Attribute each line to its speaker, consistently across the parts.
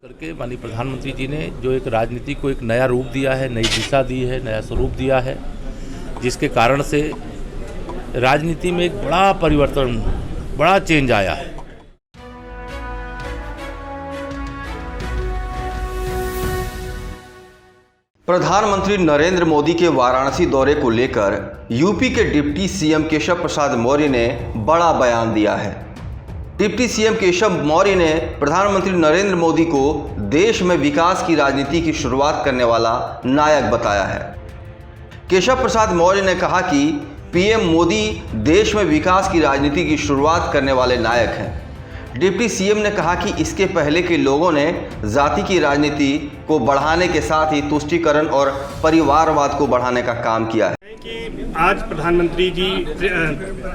Speaker 1: करके माननीय प्रधानमंत्री जी ने जो एक राजनीति को एक नया रूप दिया है, नई दिशा दी है, नया स्वरूप दिया है, जिसके कारण से राजनीति में एक बड़ा परिवर्तन, बड़ा चेंज आया है।
Speaker 2: प्रधानमंत्री नरेंद्र मोदी के वाराणसी दौरे को लेकर यूपी के डिप्टी सीएम केशव प्रसाद मौर्य ने बड़ा बयान दिया है। डिप्टी सीएम केशव मौर्य ने प्रधानमंत्री नरेंद्र मोदी को देश में विकास की राजनीति की शुरुआत करने वाला नायक बताया है। केशव प्रसाद मौर्य ने कहा कि पीएम मोदी देश में विकास की राजनीति की शुरुआत करने वाले नायक हैं। डिप्टी सीएम ने कहा कि इसके पहले के लोगों ने जाति की राजनीति को बढ़ाने के साथ ही तुष्टीकरण और परिवारवाद को बढ़ाने का काम किया है।
Speaker 3: कि आज प्रधानमंत्री जी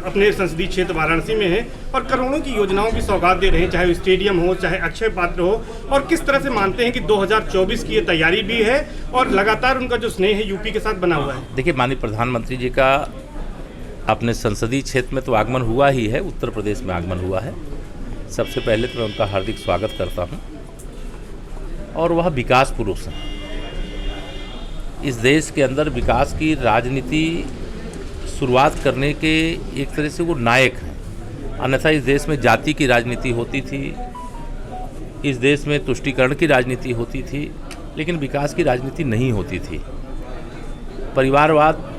Speaker 3: अपने संसदीय क्षेत्र वाराणसी में हैं और करोड़ों की योजनाओं की सौगात दे रहे हैं, चाहे स्टेडियम हो, चाहे अक्षय पात्र हो, और किस तरह से मानते हैं कि 2024 की ये तैयारी भी है और लगातार उनका जो स्नेह है यूपी के साथ बना हुआ है।
Speaker 1: देखिए, माननीय प्रधानमंत्री जी का अपने संसदीय क्षेत्र में तो आगमन हुआ ही है, उत्तर प्रदेश में आगमन हुआ है। सबसे पहले तो मैं उनका हार्दिक स्वागत करता हूं। और वह विकास पुरुष हैं। इस देश के अंदर विकास की राजनीति शुरुआत करने के एक तरह से वो नायक हैं। अन्यथा इस देश में जाति की राजनीति होती थी, इस देश में तुष्टीकरण की राजनीति होती थी, लेकिन विकास की राजनीति नहीं होती थी। परिवारवाद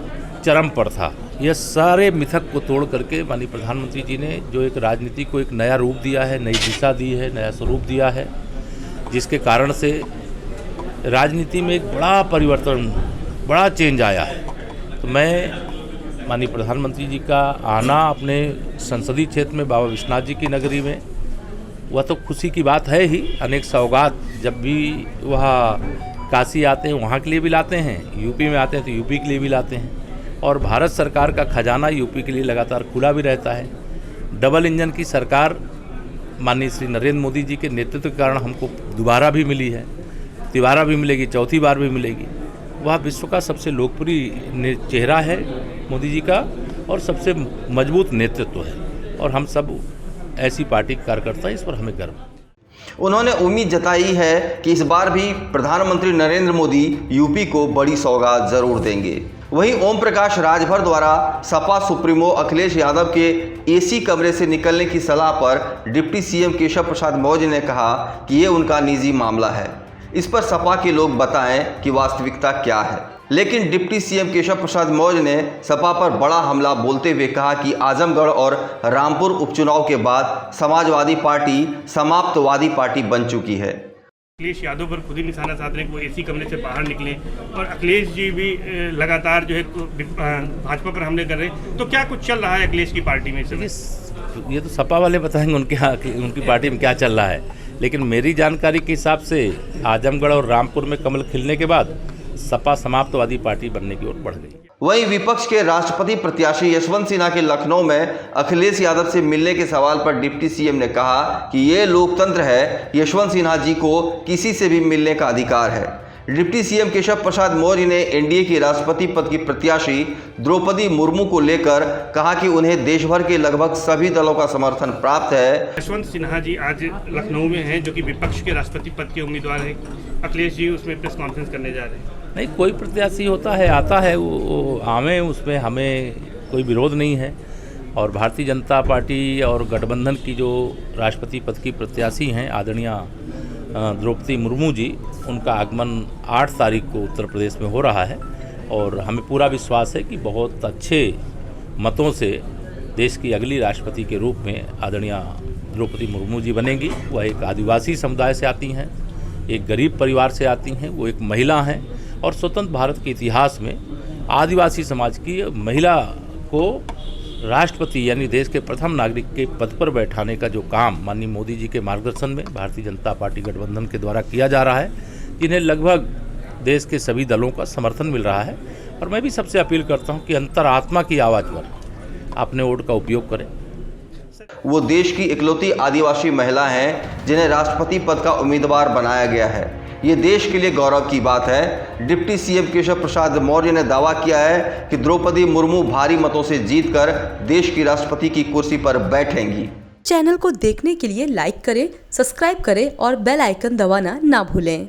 Speaker 1: चरम पर था। यह सारे मिथक को तोड़ करके माननीय प्रधानमंत्री जी ने जो एक राजनीति को एक नया रूप दिया है, नई दिशा दी है, नया स्वरूप दिया है, जिसके कारण से राजनीति में एक बड़ा परिवर्तन, बड़ा चेंज आया है। तो मैं माननीय प्रधानमंत्री जी का आना अपने संसदीय क्षेत्र में बाबा विश्वनाथ जी की नगरी में, वह तो खुशी की बात है ही। अनेक सौगात जब भी वह काशी आते हैं वहाँ के लिए भी लाते हैं, यूपी में आते हैं तो यूपी के लिए भी लाते हैं। और भारत सरकार का खजाना यूपी के लिए लगातार खुला भी रहता है। डबल इंजन की सरकार माननीय श्री नरेंद्र मोदी जी के नेतृत्व के कारण हमको दोबारा भी मिली है, तिबारा भी मिलेगी, चौथी बार भी मिलेगी। वह विश्व का सबसे लोकप्रिय चेहरा है मोदी जी का और सबसे मजबूत नेतृत्व है, और हम सब ऐसी पार्टी के कार्यकर्ता हैं, इस पर हमें गर्व है।
Speaker 2: उन्होंने उम्मीद जताई है कि इस बार भी प्रधानमंत्री नरेंद्र मोदी यूपी को बड़ी सौगात जरूर देंगे। वहीं ओम प्रकाश राजभर द्वारा सपा सुप्रीमो अखिलेश यादव के एसी कमरे से निकलने की सलाह पर डिप्टी सीएम केशव प्रसाद मौर्य ने कहा कि ये उनका निजी मामला है, इस पर सपा के लोग बताएं कि वास्तविकता क्या है। लेकिन डिप्टी सीएम केशव प्रसाद मौर्य ने सपा पर बड़ा हमला बोलते हुए कहा कि आजमगढ़ और रामपुर उपचुनाव के बाद समाजवादी पार्टी समाप्तवादी पार्टी बन चुकी है।
Speaker 3: अखिलेश यादव पर खुद ही निशाना साध रहे हैं कि वो एसी कमरे से बाहर निकले, और अखिलेश जी भी लगातार जो है भाजपा पर हमले कर रहे हैं। तो क्या कुछ चल रहा है अखिलेश की पार्टी में?
Speaker 1: ये तो सपा वाले बताएंगे उनकी पार्टी में क्या चल रहा है, लेकिन मेरी जानकारी के हिसाब से आजमगढ़ और रामपुर में कमल खिलने के बाद सपा समाप्तवादी पार्टी बनने की ओर बढ़ गई।
Speaker 2: वहीं विपक्ष के राष्ट्रपति प्रत्याशी यशवंत सिन्हा के लखनऊ में अखिलेश यादव से मिलने के सवाल पर डिप्टी सीएम ने कहा कि ये लोकतंत्र है, यशवंत सिन्हा जी को किसी से भी मिलने का अधिकार है। डिप्टी सीएम केशव प्रसाद मौर्य ने एनडीए की राष्ट्रपति पद की प्रत्याशी द्रौपदी मुर्मू को लेकर कहा कि उन्हें देश भर के लगभग सभी दलों का समर्थन प्राप्त है।
Speaker 3: यशवंत सिन्हा जी आज लखनऊ में हैं, जो कि विपक्ष के राष्ट्रपति पद के उम्मीदवार हैं। अखिलेश जी उसमें प्रेस कॉन्फ्रेंस करने जा रहे हैं।
Speaker 1: नहीं, कोई प्रत्याशी होता है, आता है, वो आवे, उसमें हमें कोई विरोध नहीं है। और भारतीय जनता पार्टी और गठबंधन की जो राष्ट्रपति पद की प्रत्याशी हैं आदरणीय द्रौपदी मुर्मू जी, उनका आगमन 8 तारीख को उत्तर प्रदेश में हो रहा है, और हमें पूरा विश्वास है कि बहुत अच्छे मतों से देश की अगली राष्ट्रपति के रूप में आदरणीय द्रौपदी मुर्मू जी बनेंगी। वह एक आदिवासी समुदाय से आती हैं, एक गरीब परिवार से आती हैं, वो एक महिला हैं, और स्वतंत्र भारत के इतिहास में आदिवासी समाज की महिला को राष्ट्रपति यानी देश के प्रथम नागरिक के पद पर बैठाने का जो काम माननीय मोदी जी के मार्गदर्शन में भारतीय जनता पार्टी गठबंधन के द्वारा किया जा रहा है, जिन्हें लगभग देश के सभी दलों का समर्थन मिल रहा है। और मैं भी सबसे अपील करता हूं कि अंतरात्मा की आवाज़ पर अपने वोट का उपयोग करें।
Speaker 2: वो देश की इकलौती आदिवासी महिला हैं जिन्हें राष्ट्रपति पद का उम्मीदवार बनाया गया है। ये देश के लिए गौरव की बात है। डिप्टी सीएम केशव प्रसाद मौर्य ने दावा किया है कि द्रौपदी मुर्मू भारी मतों से जीतकर देश की राष्ट्रपति की कुर्सी पर बैठेंगी।
Speaker 4: चैनल को देखने के लिए लाइक करें, सब्सक्राइब करें और बेल आइकन दबाना ना भूलें।